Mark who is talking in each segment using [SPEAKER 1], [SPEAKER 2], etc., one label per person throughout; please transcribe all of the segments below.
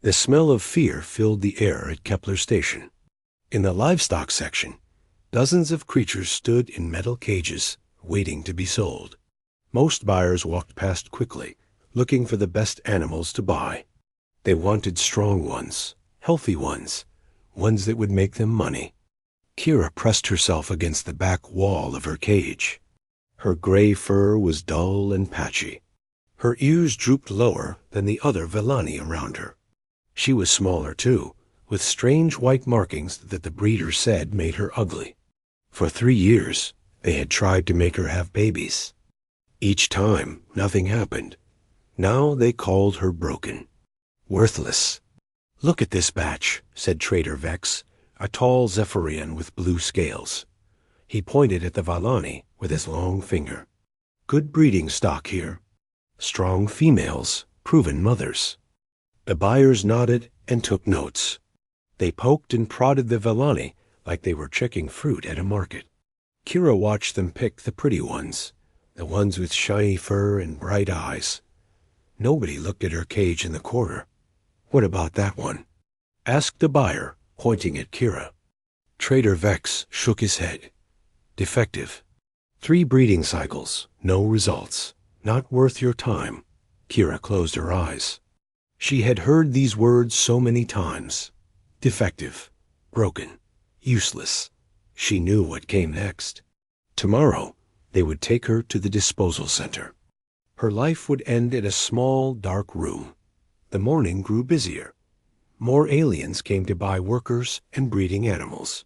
[SPEAKER 1] The smell of fear filled the air at Kepler Station. In the livestock section, dozens of creatures stood in metal cages, waiting to be sold. Most buyers walked past quickly, looking for the best animals to buy. They wanted strong ones, healthy ones that would make them money. Kira pressed herself against the back wall of her cage. Her gray fur was dull and patchy. Her ears drooped lower than the other Vellani around her. She was smaller, too, with strange white markings that the breeder said made her ugly. For 3 years, they had tried to make her have babies. Each time, nothing happened. Now they called her broken. Worthless. "Look at this batch," said Trader Vex, a tall Zephyrian with blue scales. He pointed at the Vallani with his long finger. "Good breeding stock here. Strong females, proven mothers." The buyers nodded and took notes. They poked and prodded the Vellani like they were checking fruit at a market. Kira watched them pick the pretty ones, the ones with shiny fur and bright eyes. Nobody looked at her cage in the corner. "What about that one?" asked the buyer, pointing at Kira. Trader Vex shook his head. "Defective. 3 breeding cycles, no results. Not worth your time." Kira closed her eyes. She had heard these words so many times. Defective, broken, useless. She knew what came next. Tomorrow, they would take her to the disposal center. Her life would end in a small, dark room. The morning grew busier. More aliens came to buy workers and breeding animals.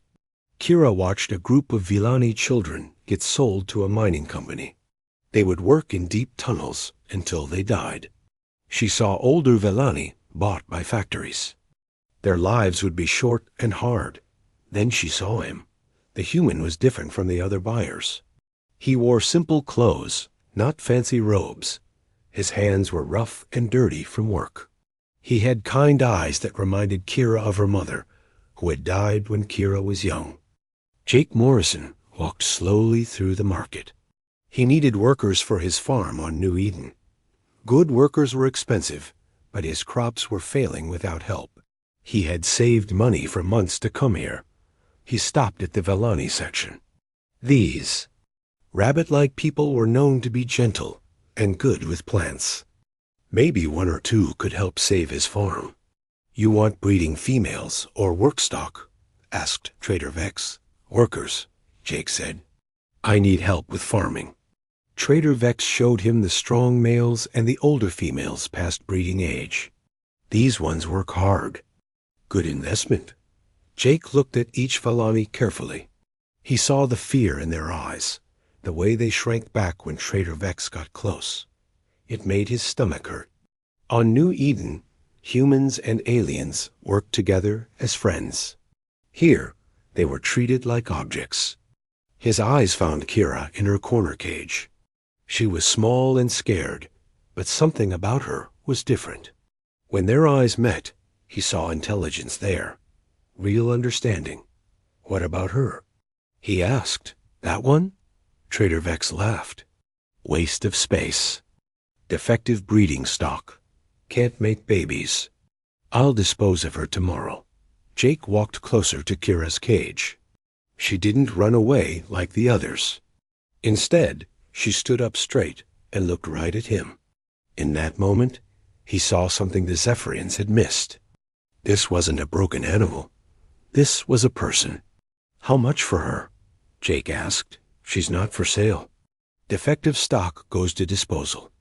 [SPEAKER 1] Kira watched a group of Villani children get sold to a mining company. They would work in deep tunnels until they died. She saw older Villani bought by factories. Their lives would be short and hard. Then she saw him. The human was different from the other buyers. He wore simple clothes, not fancy robes. His hands were rough and dirty from work. He had kind eyes that reminded Kira of her mother, who had died when Kira was young. Jake Morrison walked slowly through the market. He needed workers for his farm on New Eden. Good workers were expensive, but his crops were failing without help. He had saved money for months to come here. He stopped at the Vellani section. These rabbit-like people were known to be gentle and good with plants. Maybe 1 or 2 could help save his farm. "You want breeding females or work stock?" asked Trader Vex. "Workers," Jake said. "I need help with farming." Trader Vex showed him the strong males and the older females past breeding age. "These ones work hard. Good investment." Jake looked at each Vellani carefully. He saw the fear in their eyes, the way they shrank back when Trader Vex got close. It made his stomach hurt. On New Eden, humans and aliens worked together as friends. Here, they were treated like objects. His eyes found Kira in her corner cage. She was small and scared, but something about her was different. When their eyes met, he saw intelligence there, real understanding. "What about her?" he asked. "That one?" Trader Vex laughed. "Waste of space. Defective breeding stock. Can't make babies. I'll dispose of her tomorrow." Jake walked closer to Kira's cage. She didn't run away like the others. Instead, she stood up straight and looked right at him. In that moment, he saw something the Zephyrians had missed. This wasn't a broken animal. This was a person. "How much for her?" Jake asked. "She's not for sale. Defective stock goes to disposal."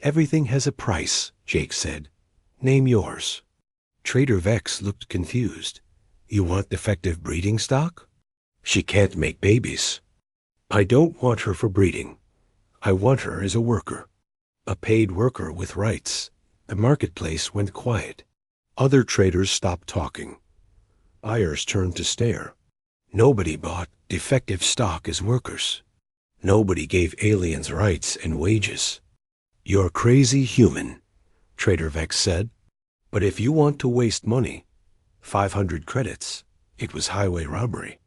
[SPEAKER 1] "Everything has a price," Jake said. "Name yours." Trader Vex looked confused. "You want defective breeding stock?" "She can't make babies." "I don't want her for breeding. I want her as a worker. A paid worker with rights." The marketplace went quiet. Other traders stopped talking. Buyers turned to stare. Nobody bought defective stock as workers. Nobody gave aliens rights and wages. "You're crazy human," Trader Vex said. "But if you want to waste money, 500 credits, it was highway robbery.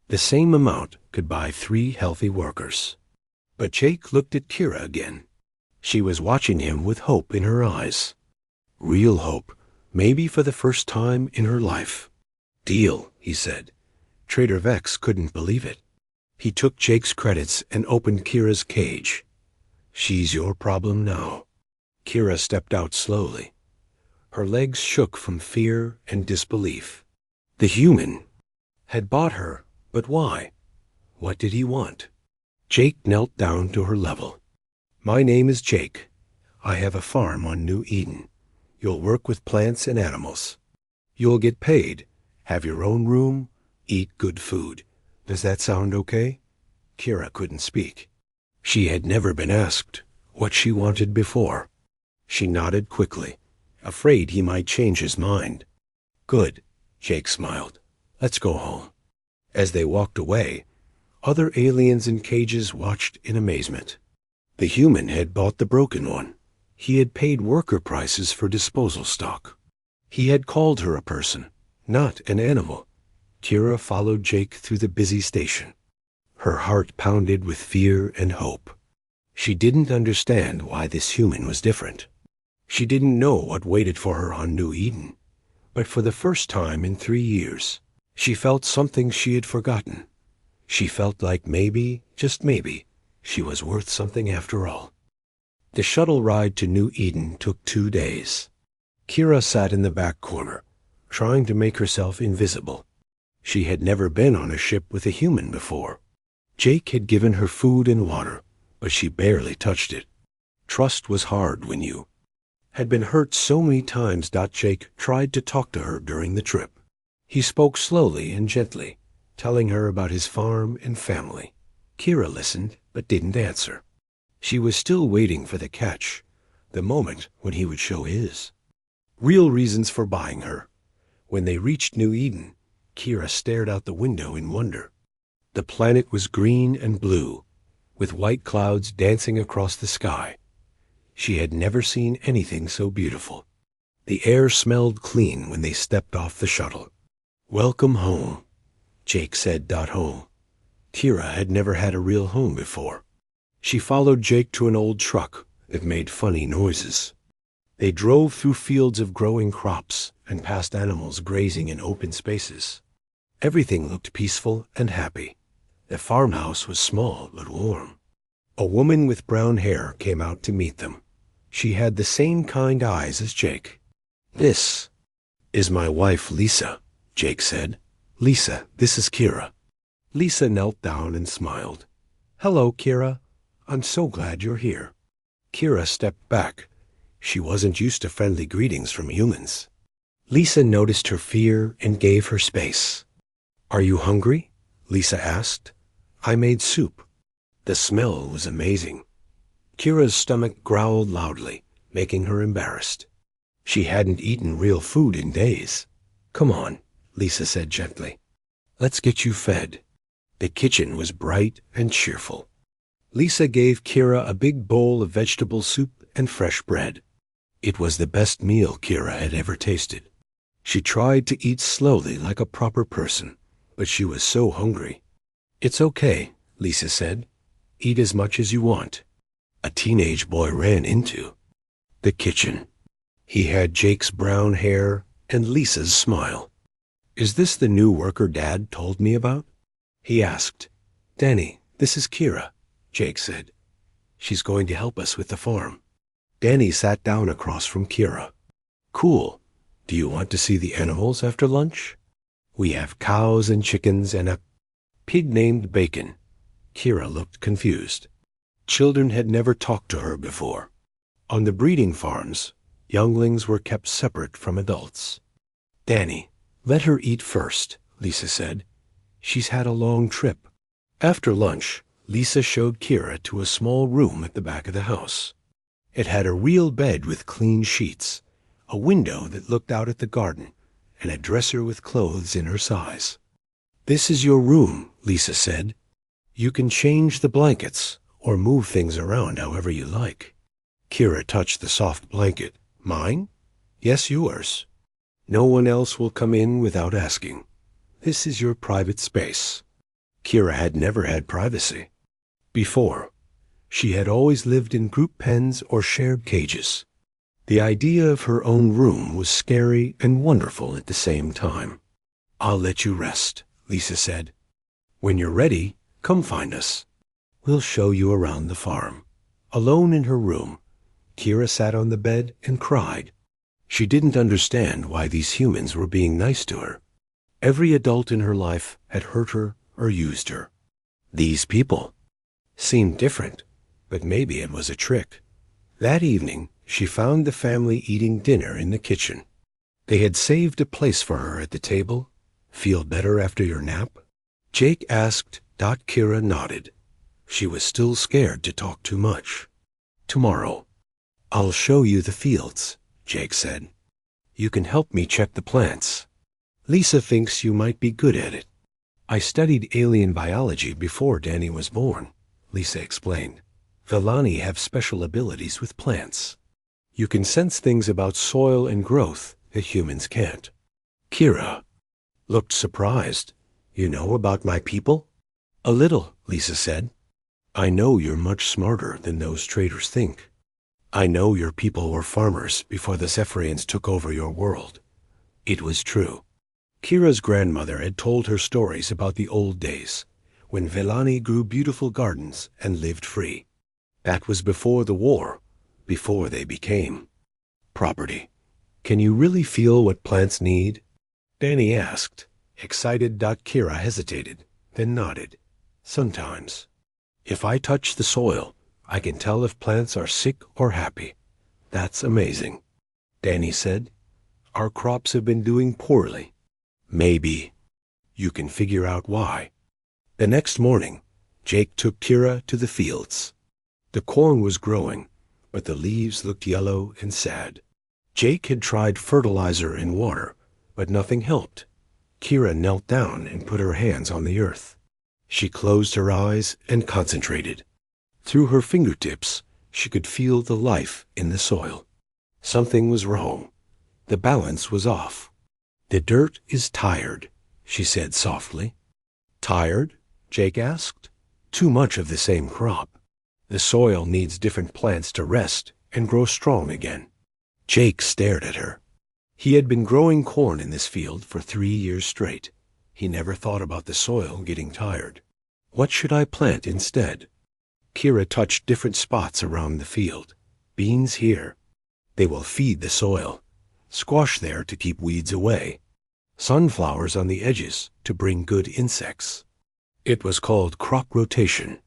[SPEAKER 1] The same amount could buy 3 healthy workers." But Jake looked at Kira again. She was watching him with hope in her eyes. Real hope, maybe for the first time in her life. "Deal," he said. Trader Vex couldn't believe it. He took Jake's credits and opened Kira's cage. "She's your problem now." Kira stepped out slowly. Her legs shook from fear and disbelief. The human had bought her, but why? What did he want? Jake knelt down to her level. "My name is Jake. I have a farm on New Eden. You'll work with plants and animals. You'll get paid, have your own room, eat good food. Does that sound okay?" Kira couldn't speak. She had never been asked what she wanted before. She nodded quickly, afraid he might change his mind. "Good," Jake smiled. "Let's go home." As they walked away, other aliens in cages watched in amazement. The human had bought the broken one. He had paid worker prices for disposal stock. He had called her a person, not an animal. Kira followed Jake through the busy station. Her heart pounded with fear and hope. She didn't understand why this human was different. She didn't know what waited for her on New Eden. But for the first time in 3 years, she felt something she had forgotten. She felt like maybe, just maybe, she was worth something after all. The shuttle ride to New Eden took 2 days. Kira sat in the back corner, trying to make herself invisible. She had never been on a ship with a human before. Jake had given her food and water, but she barely touched it. Trust was hard when you had been hurt so many times. Jake tried to talk to her during the trip. He spoke slowly and gently, telling her about his farm and family. Kira listened, but didn't answer. She was still waiting for the catch, the moment when he would show his real reasons for buying her. When they reached New Eden, Kira stared out the window in wonder. The planet was green and blue, with white clouds dancing across the sky. She had never seen anything so beautiful. The air smelled clean when they stepped off the shuttle. "Welcome home," Jake said. Home. Kira had never had a real home before. She followed Jake to an old truck that made funny noises. They drove through fields of growing crops and past animals grazing in open spaces. Everything looked peaceful and happy. The farmhouse was small but warm. A woman with brown hair came out to meet them. She had the same kind eyes as Jake. "This is my wife, Lisa," Jake said. "Lisa, this is Kira." Lisa knelt down and smiled. "Hello, Kira. I'm so glad you're here." Kira stepped back. She wasn't used to friendly greetings from humans. Lisa noticed her fear and gave her space. "Are you hungry?" Lisa asked. "I made soup." The smell was amazing. Kira's stomach growled loudly, making her embarrassed. She hadn't eaten real food in days. "Come on," Lisa said gently. "Let's get you fed." The kitchen was bright and cheerful. Lisa gave Kira a big bowl of vegetable soup and fresh bread. It was the best meal Kira had ever tasted. She tried to eat slowly like a proper person, but she was so hungry. "It's okay," Lisa said. "Eat as much as you want." A teenage boy ran into the kitchen. He had Jake's brown hair and Lisa's smile. "Is this the new worker Dad told me about?" he asked. "Danny, this is Kira," Jake said. "She's going to help us with the farm." Danny sat down across from Kira. "Cool. Do you want to see the animals after lunch? We have cows and chickens and a pig named Bacon." Kira looked confused. Children had never talked to her before. On the breeding farms, younglings were kept separate from adults. "Danny, let her eat first," Lisa said. "She's had a long trip." After lunch, Lisa showed Kira to a small room at the back of the house. It had a real bed with clean sheets, a window that looked out at the garden, and a dresser with clothes in her size. "This is your room," Lisa said. "You can change the blankets or move things around however you like." Kira touched the soft blanket. "Mine?" "Yes, yours. No one else will come in without asking. This is your private space." Kira had never had privacy before. She had always lived in group pens or shared cages. The idea of her own room was scary and wonderful at the same time. "I'll let you rest," Lisa said. "When you're ready, come find us. We'll show you around the farm." Alone in her room, Kira sat on the bed and cried. She didn't understand why these humans were being nice to her. Every adult in her life had hurt her or used her. These people seemed different, but maybe it was a trick. That evening, she found the family eating dinner in the kitchen. They had saved a place for her at the table. "Feel better after your nap?" Jake asked. Kira nodded. She was still scared to talk too much. "Tomorrow, I'll show you the fields," Jake said. "You can help me check the plants. Lisa thinks you might be good at it." "I studied alien biology before Danny was born," Lisa explained. "Vellani have special abilities with plants. You can sense things about soil and growth that humans can't." Kira looked surprised. "You know about my people?" "A little," Lisa said. "I know you're much smarter than those traders think. I know your people were farmers before the Zephyrians took over your world." It was true. Kira's grandmother had told her stories about the old days, when Vellani grew beautiful gardens and lived free. That was before the war, before they became property. "Can you really feel what plants need?" Danny asked. Excited. Kira hesitated, then nodded. "Sometimes. If I touch the soil, I can tell if plants are sick or happy." "That's amazing," Danny said. "Our crops have been doing poorly. Maybe you can figure out why." The next morning, Jake took Kira to the fields. The corn was growing, but the leaves looked yellow and sad. Jake had tried fertilizer and water, but nothing helped. Kira knelt down and put her hands on the earth. She closed her eyes and concentrated. Through her fingertips, she could feel the life in the soil. Something was wrong. The balance was off. "The dirt is tired," she said softly. "Tired?" Jake asked. "Too much of the same crop. The soil needs different plants to rest and grow strong again." Jake stared at her. He had been growing corn in this field for 3 years straight. He never thought about the soil getting tired. "What should I plant instead?" Kira touched different spots around the field. "Beans here. They will feed the soil. Squash there to keep weeds away. Sunflowers on the edges to bring good insects." It was called crop rotation.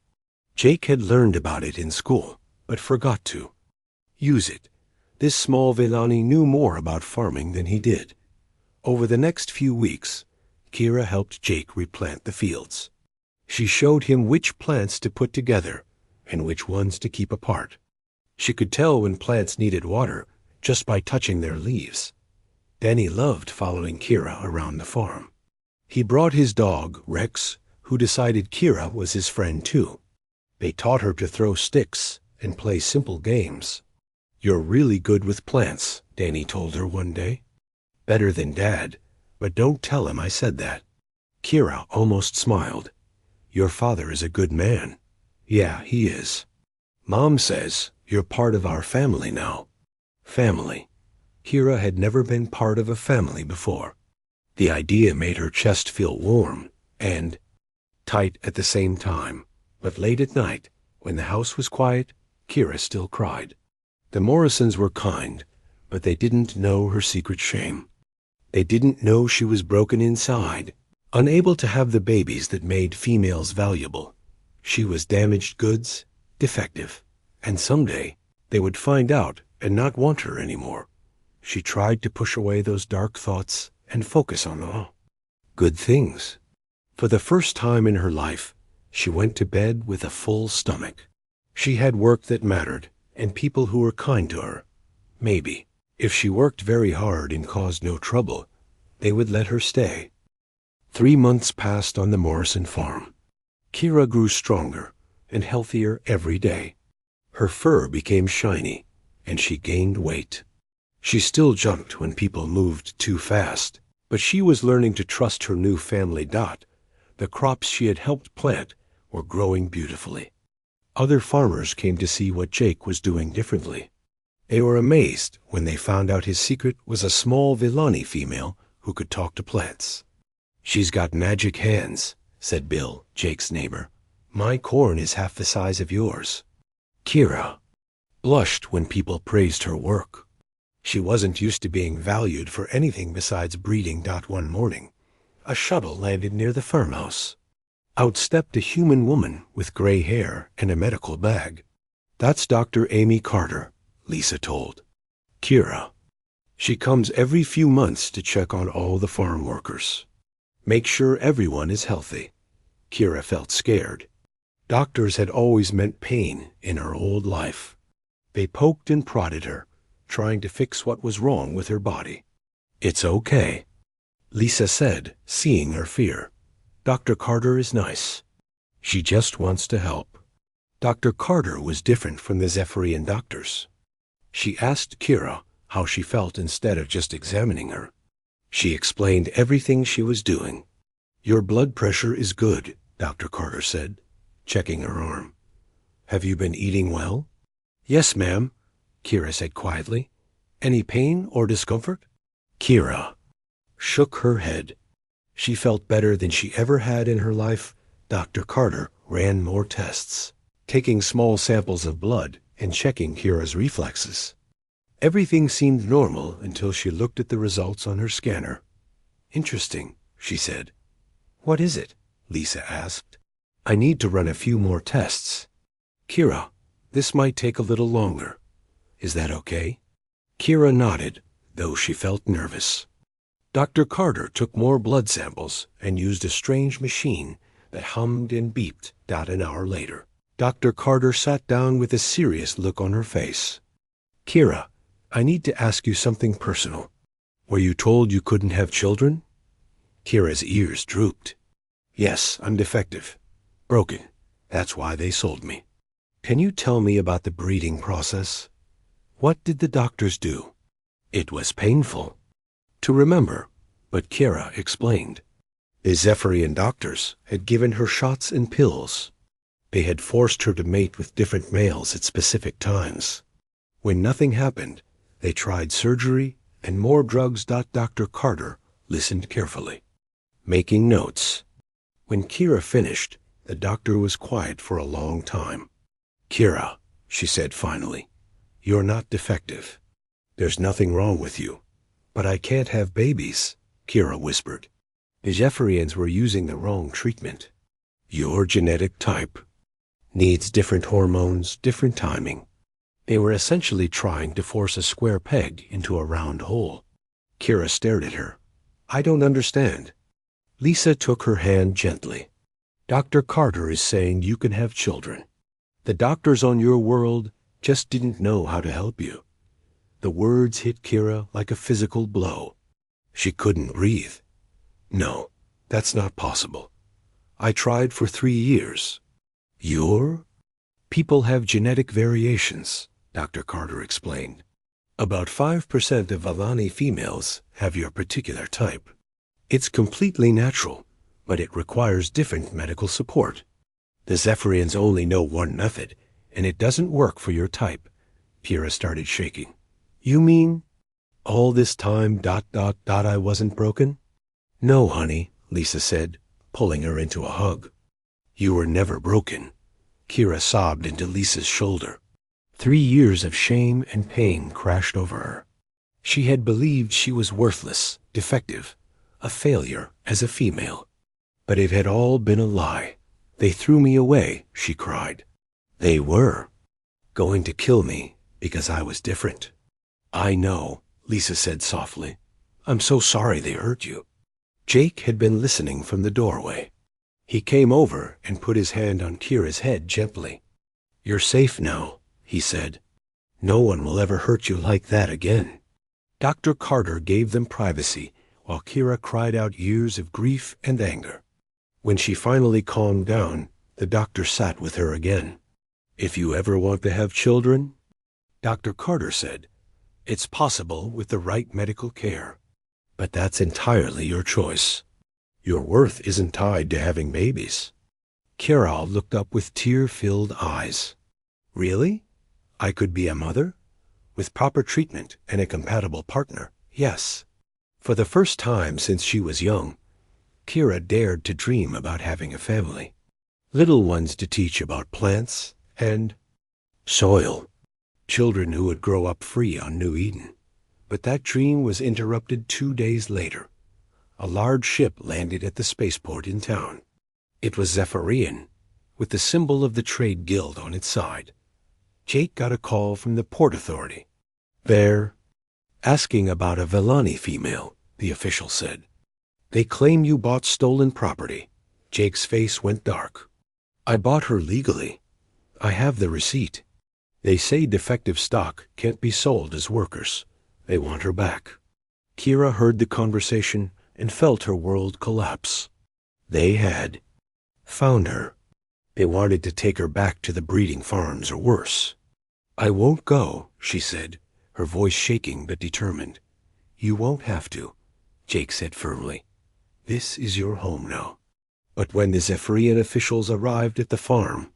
[SPEAKER 1] Jake had learned about it in school, but forgot to use it. This small Vellani knew more about farming than he did. Over the next few weeks, Kira helped Jake replant the fields. She showed him which plants to put together and which ones to keep apart. She could tell when plants needed water just by touching their leaves. Danny loved following Kira around the farm. He brought his dog, Rex, who decided Kira was his friend too. They taught her to throw sticks and play simple games. "You're really good with plants," Danny told her one day. "Better than Dad, but don't tell him I said that." Kira almost smiled. "Your father is a good man." "Yeah, he is. Mom says you're part of our family now." Family. Kira had never been part of a family before. The idea made her chest feel warm and tight at the same time. But late at night, when the house was quiet, Kira still cried. The Morrisons were kind, but they didn't know her secret shame. They didn't know she was broken inside, unable to have the babies that made females valuable. She was damaged goods, defective, and someday they would find out and not want her anymore. She tried to push away those dark thoughts and focus on the good things. For the first time in her life, she went to bed with a full stomach. She had work that mattered and people who were kind to her. Maybe, if she worked very hard and caused no trouble, they would let her stay. 3 months passed on the Morrison farm. Kira grew stronger and healthier every day. Her fur became shiny, and she gained weight. She still jumped when people moved too fast, but she was learning to trust her new family. The crops she had helped plant were growing beautifully. Other farmers came to see what Jake was doing differently. They were amazed when they found out his secret was a small Villani female who could talk to plants. "She's got magic hands," said Bill, Jake's neighbor. "My corn is half the size of yours." Kira blushed when people praised her work. She wasn't used to being valued for anything besides breeding. One morning, a shuttle landed near the farmhouse. Out stepped a human woman with gray hair and a medical bag. "That's Dr. Amy Carter," Lisa told Kira. "She comes every few months to check on all the farm workers. Make sure everyone is healthy." Kira felt scared. Doctors had always meant pain in her old life. They poked and prodded her, trying to fix what was wrong with her body. "It's okay," Lisa said, seeing her fear. "Dr. Carter is nice. She just wants to help." Dr. Carter was different from the Zephyrian doctors. She asked Kira how she felt instead of just examining her. She explained everything she was doing. "Your blood pressure is good," Dr. Carter said, checking her arm. "Have you been eating well?" "Yes, ma'am," Kira said quietly. "Any pain or discomfort?" Kira shook her head. She felt better than she ever had in her life. Dr. Carter ran more tests, taking small samples of blood and checking Kira's reflexes. Everything seemed normal until she looked at the results on her scanner. "Interesting," she said. "What is it?" Lisa asked. "I need to run a few more tests." "Kira, this might take a little longer. Is that okay?" Kira nodded, though she felt nervous. Dr. Carter took more blood samples and used a strange machine that hummed and beeped. An hour later, Dr. Carter sat down with a serious look on her face. "Kira, I need to ask you something personal. Were you told you couldn't have children?" Kira's ears drooped. "Yes, I'm defective. Broken. That's why they sold me." "Can you tell me about the breeding process? What did the doctors do?" "It was painful to remember," but Kira explained. The Zephyrian doctors had given her shots and pills. They had forced her to mate with different males at specific times. When nothing happened, they tried surgery and more drugs. Dr. Carter listened carefully, making notes. When Kira finished, the doctor was quiet for a long time. "Kira," she said finally, "you're not defective. There's nothing wrong with you." "But I can't have babies," Kira whispered. "The Zephyrians were using the wrong treatment. Your genetic type needs different hormones, different timing. They were essentially trying to force a square peg into a round hole." Kira stared at her. "I don't understand." Lisa took her hand gently. "Dr. Carter is saying you can have children. The doctors on your world just didn't know how to help you." The words hit Kira like a physical blow. She couldn't breathe. "No, that's not possible. I tried for 3 years." "Your people have genetic variations," Dr. Carter explained. "About 5% of Villani females have your particular type. It's completely natural, but it requires different medical support. The Zephyrians only know one method, and it doesn't work for your type." Kira started shaking. "You mean all this time ... I wasn't broken?" "No, honey," Lisa said, pulling her into a hug. "You were never broken." Kira sobbed into Lisa's shoulder. 3 years of shame and pain crashed over her. She had believed she was worthless, defective, a failure as a female. But it had all been a lie. "They threw me away," she cried. "They were going to kill me because I was different." "I know," Lisa said softly. "I'm so sorry they hurt you." Jake had been listening from the doorway. He came over and put his hand on Kira's head gently. "You're safe now," he said. "No one will ever hurt you like that again." Dr. Carter gave them privacy while Kira cried out years of grief and anger. When she finally calmed down, the doctor sat with her again. "If you ever want to have children," Dr. Carter said, "it's possible with the right medical care. But that's entirely your choice. Your worth isn't tied to having babies." Kira looked up with tear-filled eyes. "Really? I could be a mother? With proper treatment and a compatible partner, yes. For the first time since she was young, Kira dared to dream about having a family. Little ones to teach about plants and soil. Children who would grow up free on New Eden. But that dream was interrupted 2 days later. A large ship landed at the spaceport in town. It was Zephyrian, with the symbol of the Trade Guild on its side. Jake got a call from the Port Authority. They're asking about a Vellani female, the official said. They claim you bought stolen property. Jake's face went dark. I bought her legally. I have the receipt. They say defective stock can't be sold as workers. They want her back. Kira heard the conversation and felt her world collapse. They had found her. They wanted to take her back to the breeding farms or worse. I won't go, she said, her voice shaking but determined. You won't have to, Jake said firmly. This is your home now. But when the Zephyrian officials arrived at the farm,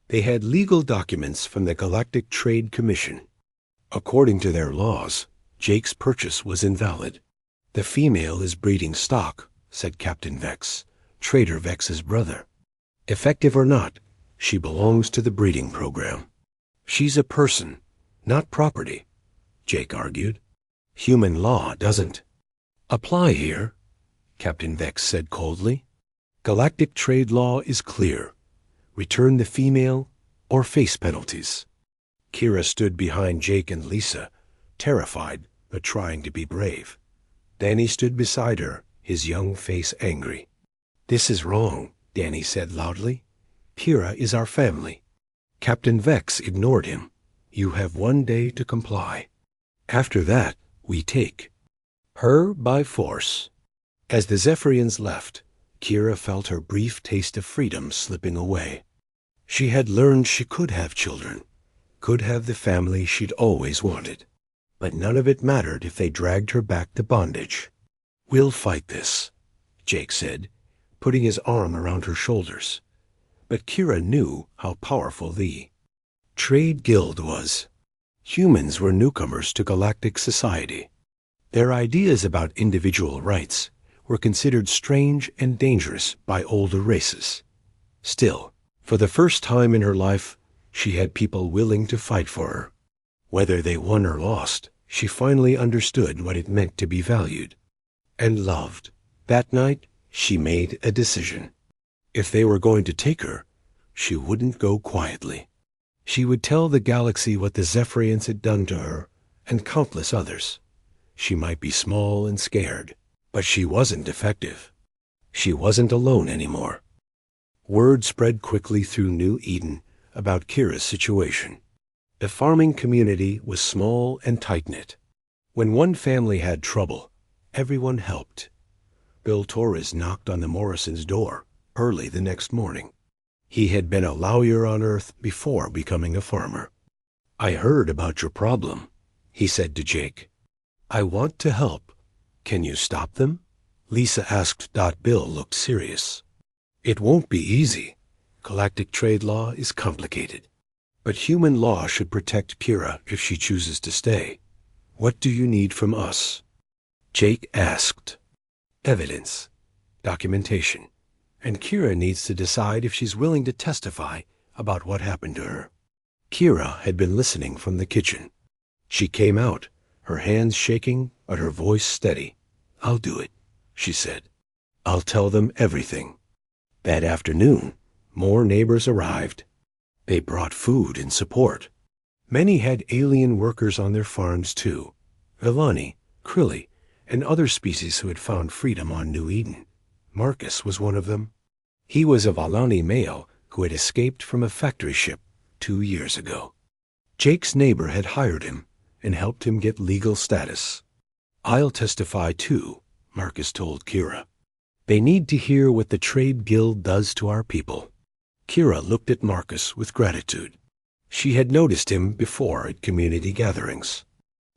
[SPEAKER 1] they had legal documents from the Galactic Trade Commission. According to their laws, Jake's purchase was invalid. The female is breeding stock, said Captain Vex, Trader Vex's brother. Effective or not, she belongs to the breeding program. She's a person, not property, Jake argued. Human law doesn't apply here, Captain Vex said coldly. Galactic trade law is clear. Return the female or face penalties. Kira stood behind Jake and Lisa, terrified but trying to be brave. Danny stood beside her, his young face angry. This is wrong, Danny said loudly. Kira is our family. Captain Vex ignored him. You have 1 day to comply. After that, we take her by force. As the Zephyrians left, Kira felt her brief taste of freedom slipping away. She had learned she could have children, could have the family she'd always wanted. But none of it mattered if they dragged her back to bondage. We'll fight this, Jake said, putting his arm around her shoulders. But Kira knew how powerful the Trade Guild was. Humans were newcomers to galactic society. Their ideas about individual rights were considered strange and dangerous by older races. Still, for the first time in her life, she had people willing to fight for her. Whether they won or lost, she finally understood what it meant to be valued and loved. That night, she made a decision. If they were going to take her, she wouldn't go quietly. She would tell the galaxy what the Zephyrians had done to her and countless others. She might be small and scared, but she wasn't defective. She wasn't alone anymore. Word spread quickly through New Eden about Kira's situation. The farming community was small and tight-knit. When one family had trouble, everyone helped. Bill Torres knocked on the Morrisons' door early the next morning. He had been a lawyer on Earth before becoming a farmer. I heard about your problem, he said to Jake. I want to help. Can you stop them? Lisa asked. Bill looked serious. It won't be easy. Galactic trade law is complicated. But human law should protect Kira if she chooses to stay. What do you need from us? Jake asked. Evidence. Documentation. And Kira needs to decide if she's willing to testify about what happened to her. Kira had been listening from the kitchen. She came out, her hands shaking, but her voice steady. I'll do it, she said. I'll tell them everything. That afternoon, more neighbors arrived. They brought food and support. Many had alien workers on their farms too. Vellani, Krilli, and other species who had found freedom on New Eden. Marcus was one of them. He was a Vellani male who had escaped from a factory ship 2 years ago. Jake's neighbor had hired him and helped him get legal status. I'll testify too, Marcus told Kira. They need to hear what the Trade Guild does to our people. Kira looked at Marcus with gratitude. She had noticed him before at community gatherings.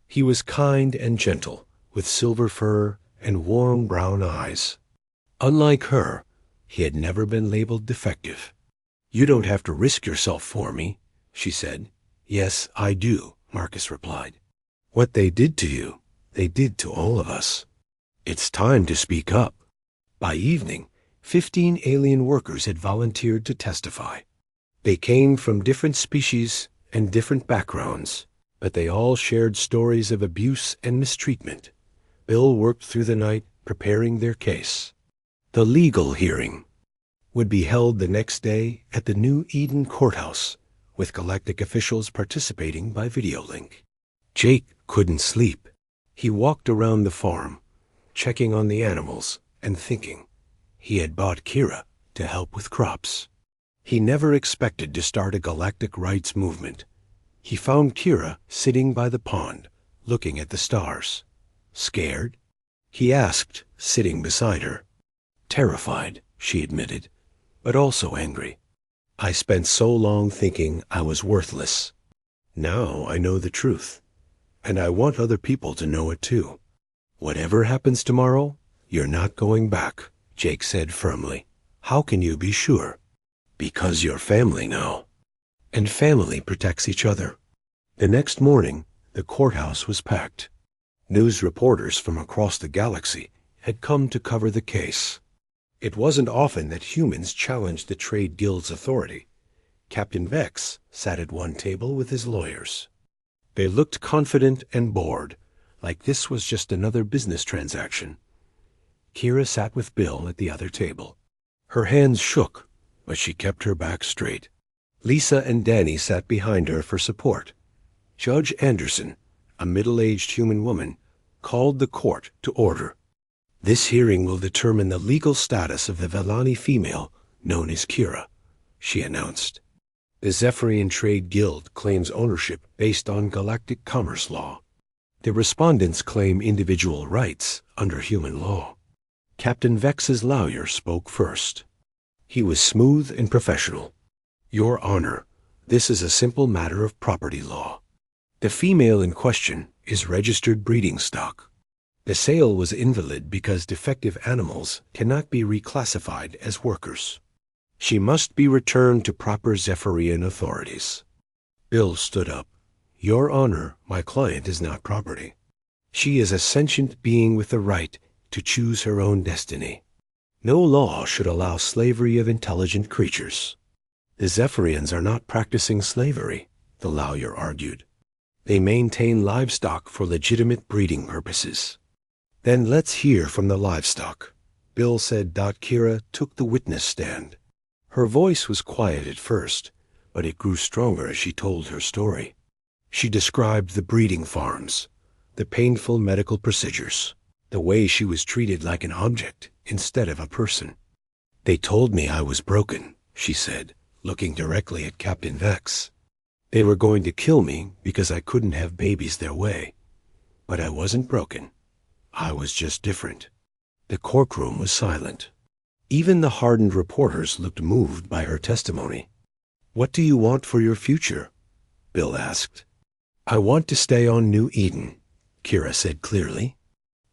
[SPEAKER 1] He was kind and gentle, with silver fur and warm brown eyes. Unlike her, he had never been labeled defective. You don't have to risk yourself for me, she said. Yes, I do, Marcus replied. What they did to you, they did to all of us. It's time to speak up. By evening, 15 alien workers had volunteered to testify. They came from different species and different backgrounds, but they all shared stories of abuse and mistreatment. Bill worked through the night preparing their case. The legal hearing would be held the next day at the New Eden Courthouse, with galactic officials participating by video link. Jake couldn't sleep. He walked around the farm, checking on the animals and thinking. He had bought Kira to help with crops. He never expected to start a galactic rights movement. He found Kira sitting by the pond, looking at the stars. Scared? He asked, sitting beside her. Terrified, she admitted, but also angry. I spent so long thinking I was worthless. Now I know the truth, and I want other people to know it too. Whatever happens tomorrow, you're not going back, Jake said firmly. How can you be sure? Because you're family now. And family protects each other. The next morning, the courthouse was packed. News reporters from across the galaxy had come to cover the case. It wasn't often that humans challenged the trade guild's authority. Captain Vex sat at one table with his lawyers. They looked confident and bored, like this was just another business transaction. Kira sat with Bill at the other table. Her hands shook, but she kept her back straight. Lisa and Danny sat behind her for support. Judge Anderson, a middle-aged human woman, called the court to order. This hearing will determine the legal status of the Vellani female known as Kira, she announced. The Zephyrian Trade Guild claims ownership based on galactic commerce law. The respondents claim individual rights under human law. Captain Vex's lawyer spoke first. He was smooth and professional. Your Honor, this is a simple matter of property law. The female in question is registered breeding stock. The sale was invalid because defective animals cannot be reclassified as workers. She must be returned to proper Zephyrian authorities. Bill stood up. Your Honor, my client is not property. She is a sentient being with the right to choose her own destiny. No law should allow slavery of intelligent creatures. The Zephyrians are not practicing slavery, the lawyer argued. They maintain livestock for legitimate breeding purposes. Then let's hear from the livestock, Bill said. Kira took the witness stand. Her voice was quiet at first, but it grew stronger as she told her story. She described the breeding farms, the painful medical procedures, the way she was treated like an object instead of a person. They told me I was broken, she said, looking directly at Captain Vex. They were going to kill me because I couldn't have babies their way. But I wasn't broken. I was just different. The courtroom was silent. Even the hardened reporters looked moved by her testimony. What do you want for your future? Bill asked. I want to stay on New Eden, Kira said clearly.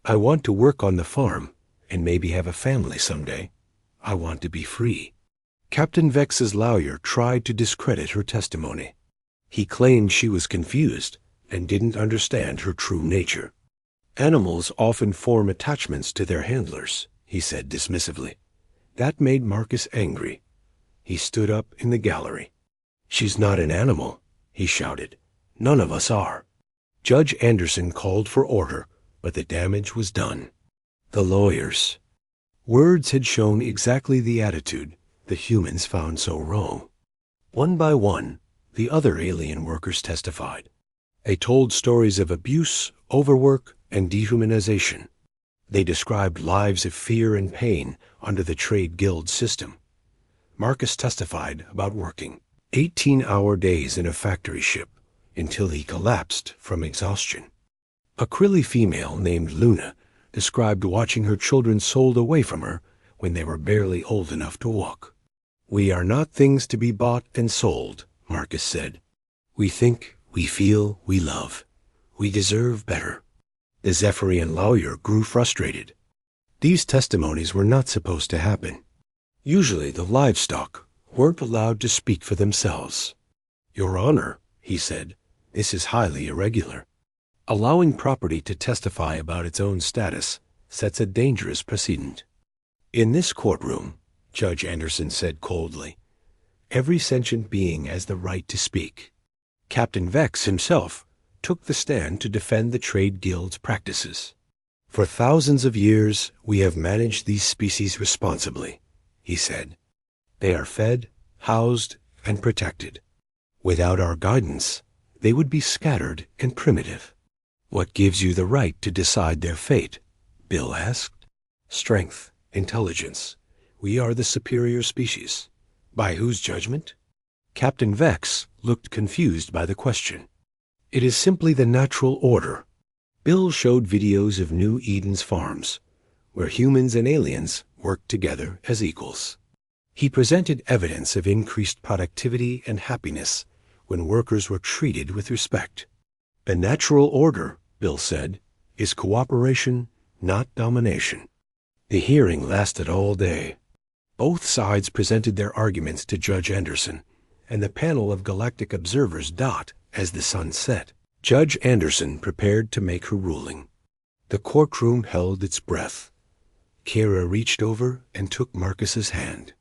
[SPEAKER 1] I want to work on the farm and maybe have a family someday. I want to be free. Captain Vex's lawyer tried to discredit her testimony. He claimed she was confused and didn't understand her true nature. Animals often form attachments to their handlers, he said dismissively. That made Marcus angry. He stood up in the gallery. She's not an animal, he shouted. None of us are. Judge Anderson called for order, but the damage was done. The lawyers. Words had shown exactly the attitude the humans found so wrong. One by one, the other alien workers testified. They told stories of abuse, overwork, and dehumanization. They described lives of fear and pain under the Trade Guild system. Marcus testified about working 18-hour days in a factory ship until he collapsed from exhaustion. A Krilli female named Luna described watching her children sold away from her when they were barely old enough to walk. We are not things to be bought and sold, Marcus said. We think, we feel, we love. We deserve better. The Zephyrian lawyer grew frustrated. These testimonies were not supposed to happen. Usually the livestock weren't allowed to speak for themselves. Your Honor, he said, this is highly irregular. Allowing property to testify about its own status sets a dangerous precedent. In this courtroom, Judge Anderson said coldly, every sentient being has the right to speak. Captain Vex himself took the stand to defend the trade guild's practices. For thousands of years, we have managed these species responsibly, he said. They are fed, housed, and protected. Without our guidance, they would be scattered and primitive. What gives you the right to decide their fate? Bill asked. Strength, intelligence. We are the superior species. By whose judgment? Captain Vex looked confused by the question. It is simply the natural order. Bill showed videos of New Eden's farms, where humans and aliens worked together as equals. He presented evidence of increased productivity and happiness when workers were treated with respect. The natural order, Bill said, is cooperation, not domination. The hearing lasted all day. Both sides presented their arguments to Judge Anderson, and the panel of galactic observers dot as the sun set. Judge Anderson prepared to make her ruling. The courtroom held its breath. Kira reached over and took Marcus's hand.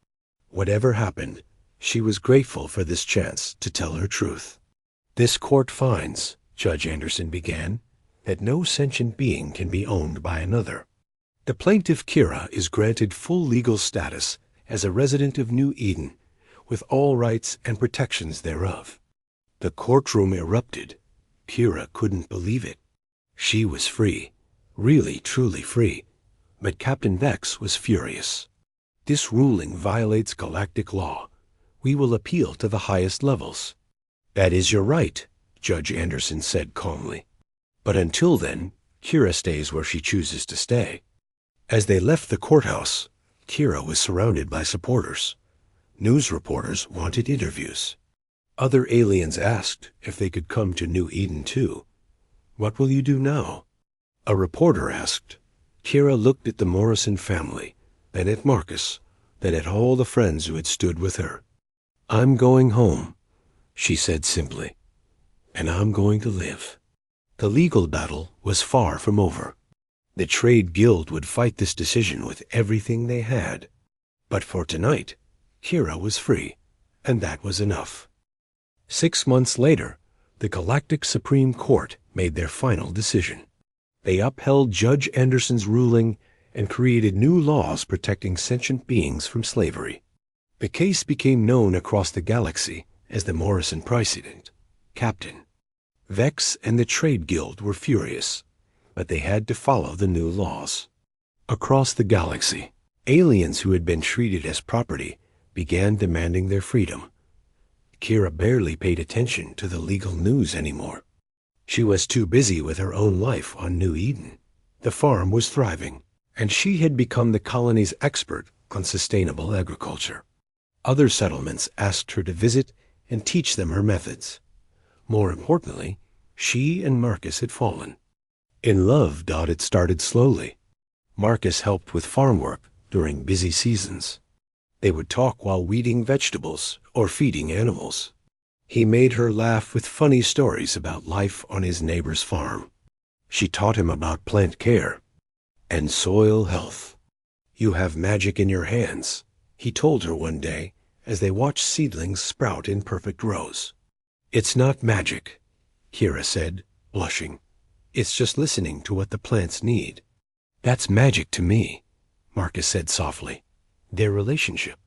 [SPEAKER 1] Whatever happened, she was grateful for this chance to tell her truth. This court finds, Judge Anderson began, that no sentient being can be owned by another. The plaintiff Kira is granted full legal status as a resident of New Eden, with all rights and protections thereof. The courtroom erupted. Kira couldn't believe it. She was free, really truly free, but Captain Vex was furious. This ruling violates galactic law. We will appeal to the highest levels. That is your right, Judge Anderson said calmly. But until then, Kira stays where she chooses to stay. As they left the courthouse, Kira was surrounded by supporters. News reporters wanted interviews. Other aliens asked if they could come to New Eden too. What will you do now? A reporter asked. Kira looked at the Morrison family, then at Marcus, then at all the friends who had stood with her. I'm going home, she said simply, and I'm going to live. The legal battle was far from over. The trade guild would fight this decision with everything they had. But for tonight, Kira was free, and that was enough. 6 months later, the Galactic Supreme Court made their final decision. They upheld Judge Anderson's ruling and created new laws protecting sentient beings from slavery. The case became known across the galaxy as the Morrison precedent. Captain Vex and the Trade Guild were furious, but they had to follow the new laws. Across the galaxy, aliens who had been treated as property began demanding their freedom. Kira barely paid attention to the legal news anymore. She was too busy with her own life on New Eden. The farm was thriving, and she had become the colony's expert on sustainable agriculture. Other settlements asked her to visit and teach them her methods. More importantly, she and Marcus had fallen. In love, it started slowly. Marcus helped with farm work during busy seasons. They would talk while weeding vegetables or feeding animals. He made her laugh with funny stories about life on his neighbor's farm. She taught him about plant care and soil health. You have magic in your hands, he told her one day as they watched seedlings sprout in perfect rows. It's not magic, Kira said, blushing. It's just listening to what the plants need. That's magic to me, Marcus said softly. Their relationship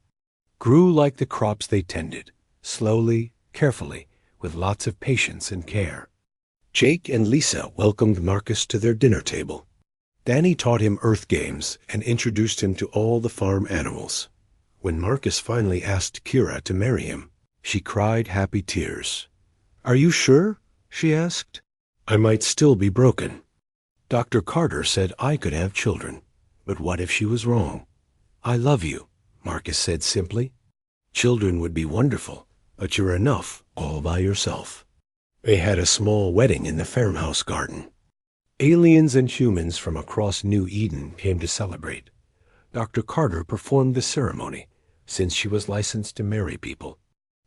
[SPEAKER 1] grew like the crops they tended, slowly, carefully, with lots of patience and care. Jake and Lisa welcomed Marcus to their dinner table. Danny taught him Earth games and introduced him to all the farm animals. When Marcus finally asked Kira to marry him, she cried happy tears. Are you sure? She asked. I might still be broken. Dr. Carter said I could have children, but what if she was wrong? I love you, Marcus said simply. Children would be wonderful, but you're enough all by yourself. They had a small wedding in the farmhouse garden. Aliens and humans from across New Eden came to celebrate. Dr. Carter performed the ceremony, since she was licensed to marry people.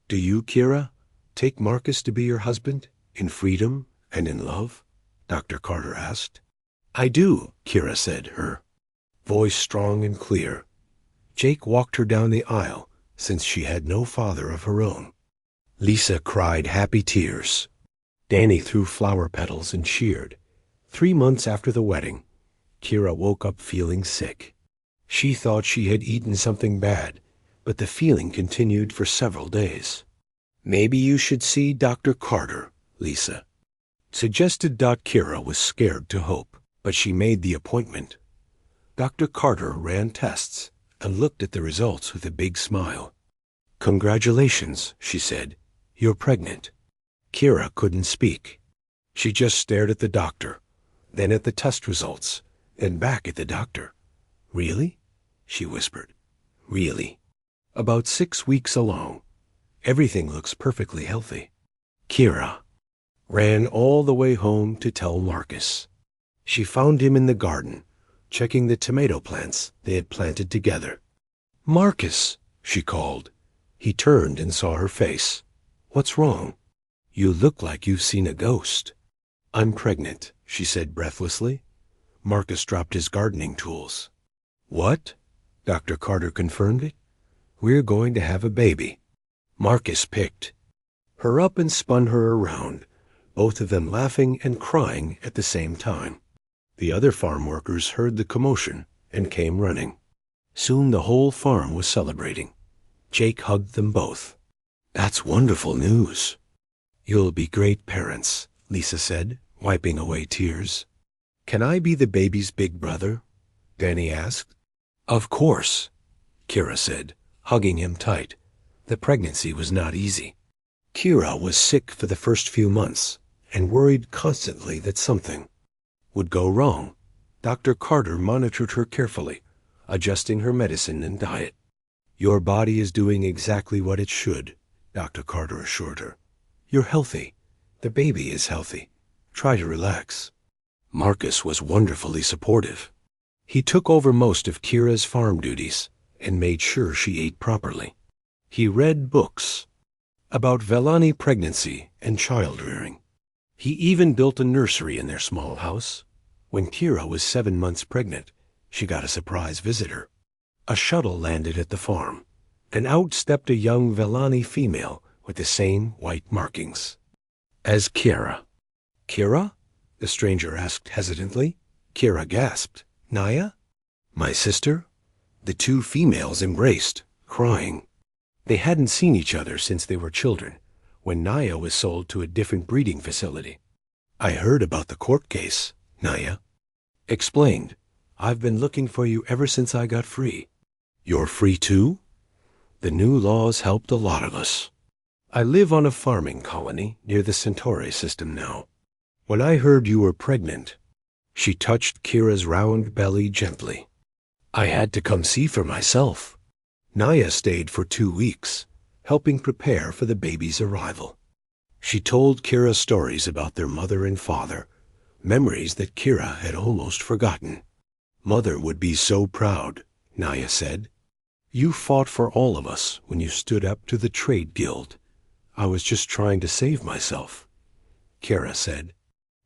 [SPEAKER 1] Do you, Kira, take Marcus to be your husband, in freedom and in love? Dr. Carter asked. I do, Kira said, her voice strong and clear. Jake walked her down the aisle, since she had no father of her own. Lisa cried happy tears. Danny threw flower petals and cheered. 3 months after the wedding, Kira woke up feeling sick. She thought she had eaten something bad, but the feeling continued for several days. Maybe you should see Dr. Carter, Lisa suggested. Kira was scared to hope, but she made the appointment. Dr. Carter ran tests and looked at the results with a big smile. Congratulations, she said. You're pregnant. Kira couldn't speak. She just stared at the doctor, then at the test results, and back at the doctor. Really? She whispered. Really. About 6 weeks along. Everything looks perfectly healthy. Kira ran all the way home to tell Marcus. She found him in the garden, checking the tomato plants they had planted together. Marcus, she called. He turned and saw her face. What's wrong? You look like you've seen a ghost. I'm pregnant, she said breathlessly. Marcus dropped his gardening tools. What? Dr. Carter confirmed it. We're going to have a baby. Marcus picked her up and spun her around, both of them laughing and crying at the same time. The other farm workers heard the commotion and came running. Soon the whole farm was celebrating. Jake hugged them both. That's wonderful news. You'll be great parents, Lisa said, wiping away tears. Can I be the baby's big brother? Danny asked. Of course, Kira said, hugging him tight. The pregnancy was not easy. Kira was sick for the first few months and worried constantly that something would go wrong. Dr. Carter monitored her carefully, adjusting her medicine and diet. Your body is doing exactly what it should, Dr. Carter assured her. You're healthy. The baby is healthy. Try to relax. Marcus was wonderfully supportive. He took over most of Kira's farm duties and made sure she ate properly. He read books about Velani pregnancy and child-rearing. He even built a nursery in their small house. When Kira was 7 months pregnant, she got a surprise visitor. A shuttle landed at the farm, and out stepped a young Velani female with the same white markings as Kira. Kira? The stranger asked hesitantly. Kira gasped. Naya? My sister? The two females embraced, crying. They hadn't seen each other since they were children, when Naya was sold to a different breeding facility. I heard about the court case, Naya explained. I've been looking for you ever since I got free. You're free too? The new laws helped a lot of us. I live on a farming colony near the Centauri system now. When I heard you were pregnant, she touched Kira's round belly gently. I had to come see for myself. Naya stayed for 2 weeks, helping prepare for the baby's arrival. She told Kira stories about their mother and father, memories that Kira had almost forgotten. Mother would be so proud, Naya said. You fought for all of us when you stood up to the trade guild. I was just trying to save myself, Kira said.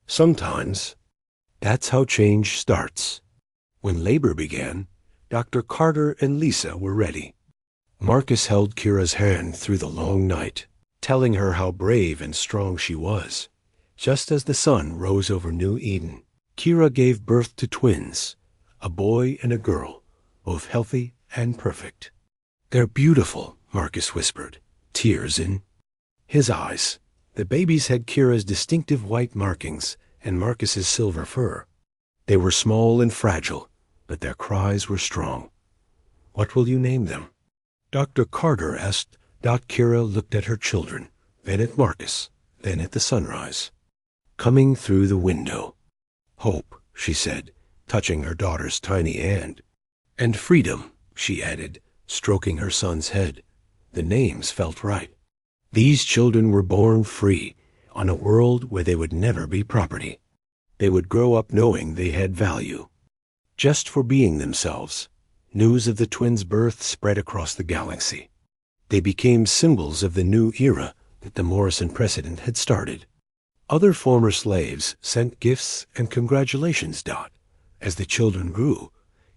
[SPEAKER 1] Sometimes, that's how change starts. When labor began, Dr. Carter and Lisa were ready. Marcus held Kira's hand through the long night, telling her how brave and strong she was. Just as the sun rose over New Eden, Kira gave birth to twins, a boy and a girl, both healthy and perfect. They're beautiful, Marcus whispered, tears in his eyes. The babies had Kira's distinctive white markings and Marcus's silver fur. They were small and fragile, but their cries were strong. What will you name them? Dr. Carter asked. Kira looked at her children, then at Marcus, then at the sunrise coming through the window. Hope, she said, touching her daughter's tiny hand. And freedom, she added, stroking her son's head. The names felt right. These children were born free, on a world where they would never be property. They would grow up knowing they had value, just for being themselves. News of the twins' birth spread across the galaxy. They became symbols of the new era that the Morrison precedent had started. Other former slaves sent gifts and congratulations. As the children grew,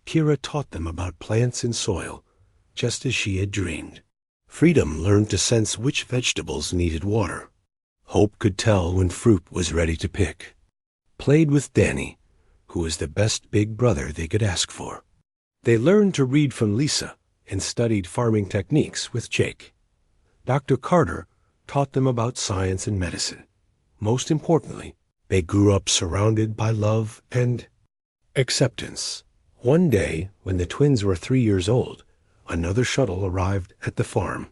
[SPEAKER 1] Kira taught them about plants and soil, just as she had dreamed. Freedom learned to sense which vegetables needed water. Hope could tell when fruit was ready to pick. Played with Danny, who was the best big brother they could ask for. They learned to read from Lisa and studied farming techniques with Jake. Dr. Carter taught them about science and medicine. Most importantly, they grew up surrounded by love and acceptance. One day, when the twins were 3 years old, another shuttle arrived at the farm.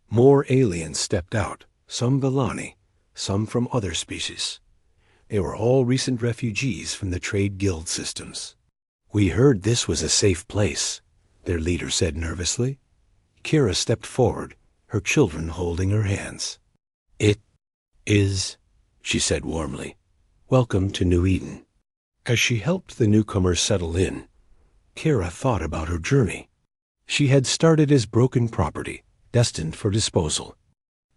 [SPEAKER 1] More aliens stepped out, some Villani, some from other species. They were all recent refugees from the trade guild systems. "We heard this was a safe place," their leader said nervously. Kira stepped forward, her children holding her hands. "It is," she said warmly. "Welcome to New Eden." As she helped the newcomers settle in, Kira thought about her journey. She had started as broken property, destined for disposal.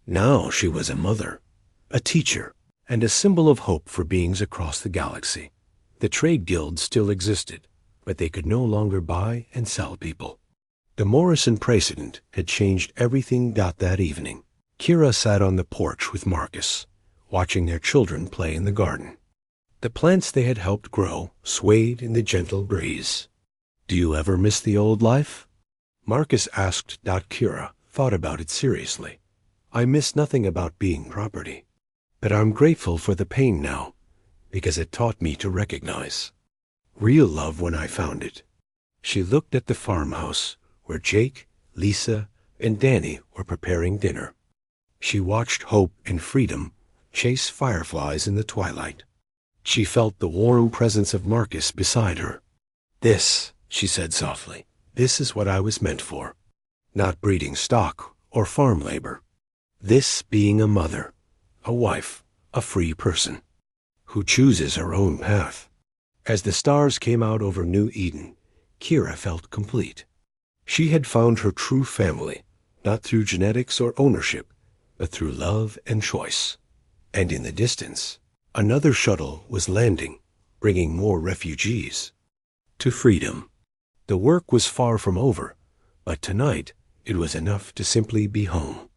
[SPEAKER 1] Now she was a mother, a teacher, and a symbol of hope for beings across the galaxy. The trade guilds still existed, but they could no longer buy and sell people. The Morrison precedent had changed everything. That evening, Kira sat on the porch with Marcus, watching their children play in the garden. The plants they had helped grow swayed in the gentle breeze. "Do you ever miss the old life?" Marcus asked. Kira thought about it seriously. "I miss nothing about being property, but I'm grateful for the pain now, because it taught me to recognize real love when I found it." She looked at the farmhouse, where Jake, Lisa, and Danny were preparing dinner. She watched Hope and Freedom chase fireflies in the twilight. She felt the warm presence of Marcus beside her. "This," she said softly, "this is what I was meant for. Not breeding stock or farm labor. This being a mother, a wife, a free person, who chooses her own path." As the stars came out over New Eden, Kira felt complete. She had found her true family, not through genetics or ownership, but through love and choice. And in the distance, another shuttle was landing, bringing more refugees to freedom. The work was far from over, but tonight it was enough to simply be home.